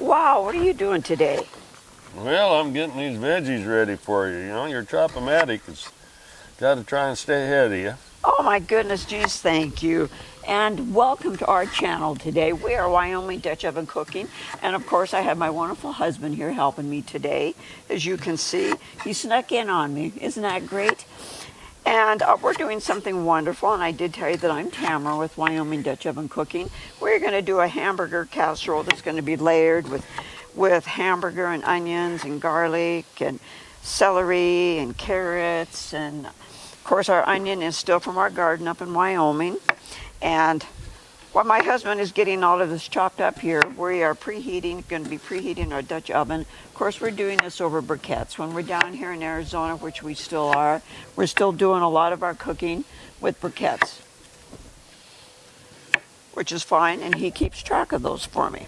Wow, what are you doing today? Well, I'm getting these veggies ready for you. You know, your Chop-O-Matic has got to try and stay ahead of you. Oh my goodness, geez, thank you. And welcome to our channel today. We are Wyoming Dutch Oven Cooking. And of course, I have my wonderful husband here helping me today. As you can see, he snuck in on me. Isn't that great? And we're doing something wonderful. And I did tell you that I'm Tamara with Wyoming Dutch Oven Cooking. We're going to do a hamburger casserole that's going to be layered with hamburger and onions and garlic and celery and carrots. And of course, our onion is still from our garden up in Wyoming. And while my husband is getting all of this chopped up here, we are going to be preheating our Dutch oven. Of course, we're doing this over briquettes. When we're down here in Arizona, which we still are, we're still doing a lot of our cooking with briquettes, which is fine, and he keeps track of those for me.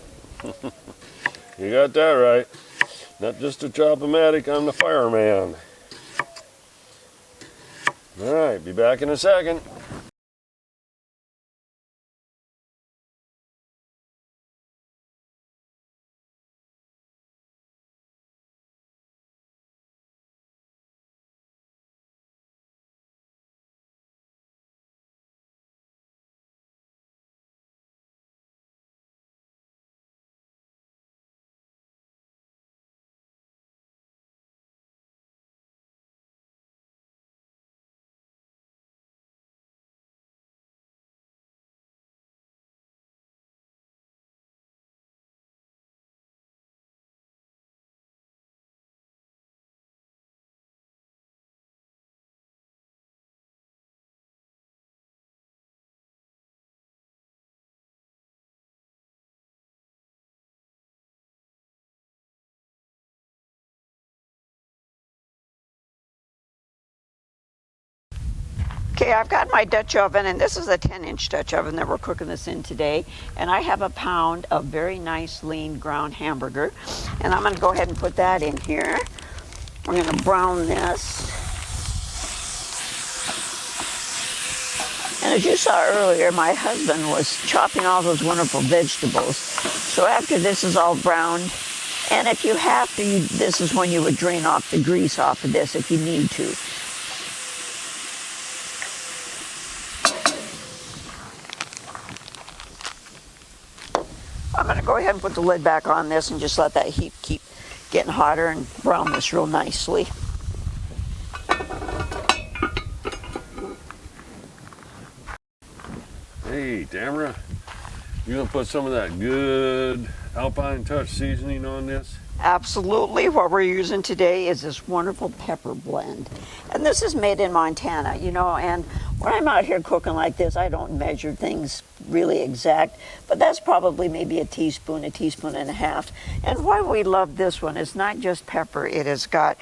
You got that right. Not just a Chop-O-Matic, I'm the fireman. All right, be back in a second. Okay, I've got my Dutch oven, and this is a 10-inch Dutch oven that we're cooking this in today. And I have a pound of very nice lean ground hamburger. And I'm going to go ahead and put that in here. We're going to brown this. And as you saw earlier, my husband was chopping all those wonderful vegetables. So after this is all browned, and if you have to, this is when you would drain off the grease off of this if you need to. I'm going to go ahead and put the lid back on this and just let that heat keep getting hotter and brown this real nicely. Hey, Tamara, you gonna put some of that good Alpine Touch seasoning on this? Absolutely. What we're using today is this wonderful pepper blend. And this is made in Montana, you know, and when I'm out here cooking like this, I don't measure things really exact, but that's probably maybe a teaspoon and a half. And why we love this one is not just pepper. It has got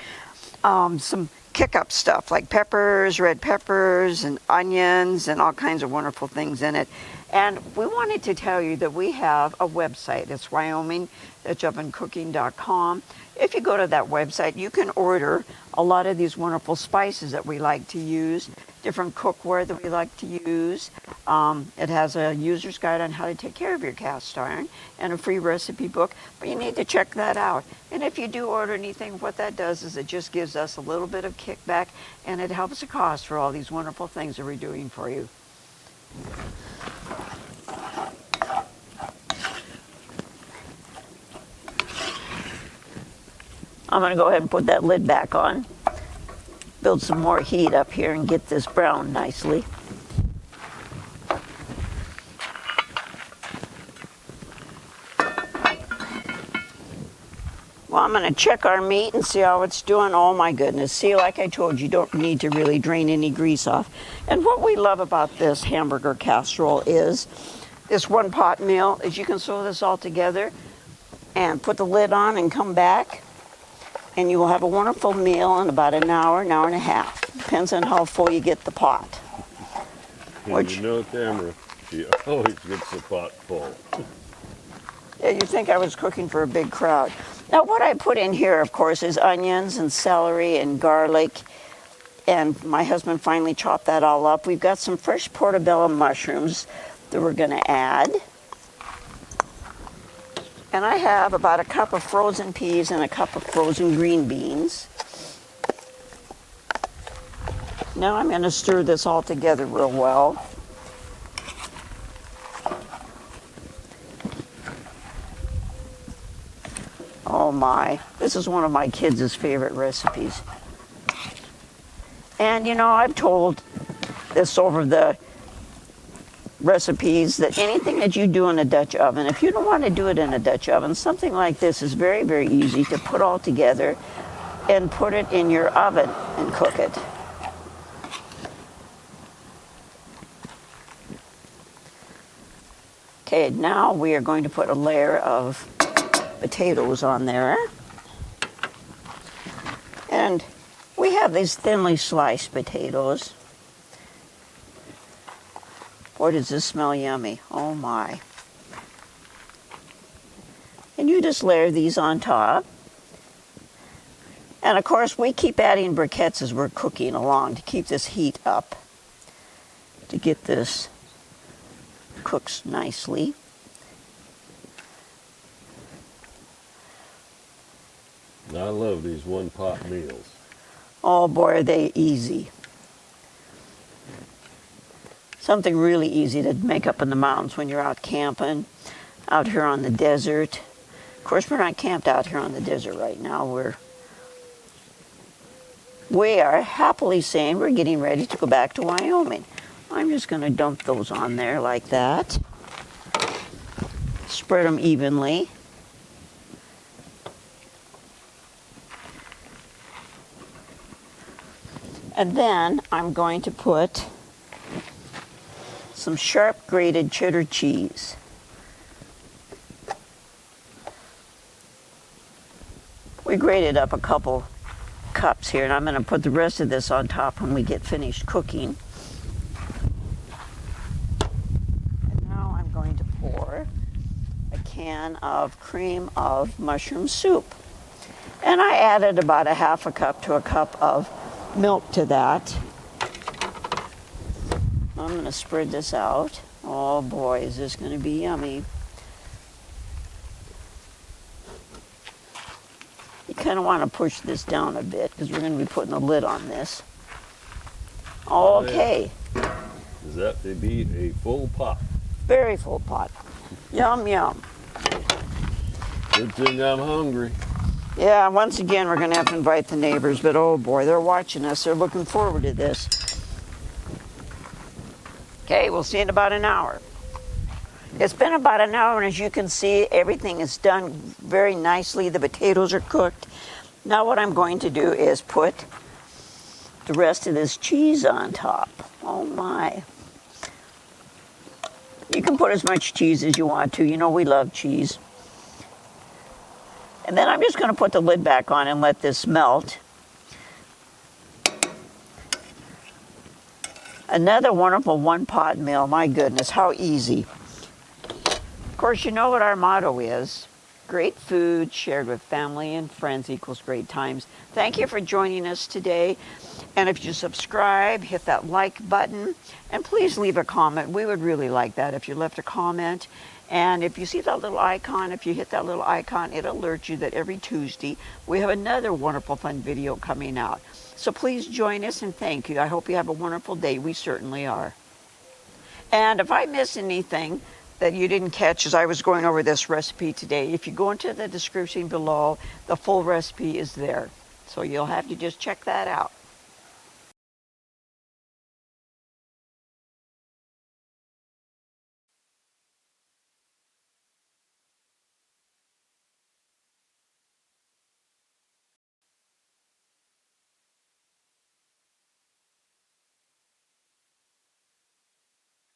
some kick-up stuff like peppers, red peppers, and onions, and all kinds of wonderful things in it. And we wanted to tell you that we have a website. It's WyomingDutchOvenCooking.com. If you go to that website, you can order a lot of these wonderful spices that we like to use, different cookware that we like to use. It has a user's guide on how to take care of your cast iron and a free recipe book, but you need to check that out. And if you do order anything, what that does is it just gives us a little bit of kickback, and it helps the cost for all these wonderful things that we're doing for you. I'm going to go ahead and put that lid back on, build some more heat up here and get this browned nicely. Well, I'm going to check our meat and see how it's doing. Oh my goodness. See, like I told you, you don't need to really drain any grease off. And what we love about this hamburger casserole is this one pot meal, is you can sew this all together and put the lid on and come back, and you will have a wonderful meal in about an hour and a half. Depends on how full you get the pot. And you know, Tamara, she always gets the pot full. Yeah, you'd think I was cooking for a big crowd. Now, what I put in here, of course, is onions and celery and garlic. And my husband finally chopped that all up. We've got some fresh Portabella mushrooms that we're going to add. And I have about a cup of frozen peas and a cup of frozen green beans. Now I'm going to stir this all together real well. Oh my, this is one of my kids' favorite recipes. And you know, I've told this over the recipes that anything that you do in a Dutch oven, if you don't want to do it in a Dutch oven, something like this is very, very easy to put all together and put it in your oven and cook it. Okay, now we are going to put a layer of potatoes on there. And we have these thinly sliced potatoes. Boy, does this smell yummy. Oh my. And you just layer these on top. And of course, we keep adding briquettes as we're cooking along to keep this heat up, to get this cooked nicely. I love these one-pot meals. Oh boy, are they easy. Something really easy to make up in the mountains when you're out camping, out here on the desert. Of course, we're not camped out here on the desert right now. We are happily saying we're getting ready to go back to Wyoming. I'm just going to dump those on there like that. Spread them evenly. And then I'm going to put some sharp grated cheddar cheese. We grated up a couple cups here, and I'm going to put the rest of this on top when we get finished cooking. And now I'm going to pour a can of cream of mushroom soup. And I added about a half a cup to a cup of milk to that. I'm going to spread this out. Oh boy, is this going to be yummy. You kind of want to push this down a bit because we're going to be putting the lid on this. Okay. Does that to be a full pot? Very full pot. Yum, yum. Good thing I'm hungry. Yeah, once again, we're going to have to invite the neighbors, but oh boy, they're watching us. They're looking forward to this. Okay, we'll see in about an hour. It's been about an hour, and as you can see, everything is done very nicely. The potatoes are cooked. Now what I'm going to do is put the rest of this cheese on top. Oh my. You can put as much cheese as you want to. You know we love cheese. And then I'm just going to put the lid back on and let this melt. Another wonderful one-pot meal. My goodness, how easy. Of course, you know what our motto is. Great food shared with family and friends equals great times. Thank you for joining us today. And if you subscribe, hit that like button. And please leave a comment. We would really like that if you left a comment. And if you see that little icon, if you hit that little icon, it'll alert you that every Tuesday we have another wonderful fun video coming out. So please join us and thank you. I hope you have a wonderful day. We certainly are. And if I miss anything that you didn't catch as I was going over this recipe today, if you go into the description below, the full recipe is there. So you'll have to just check that out.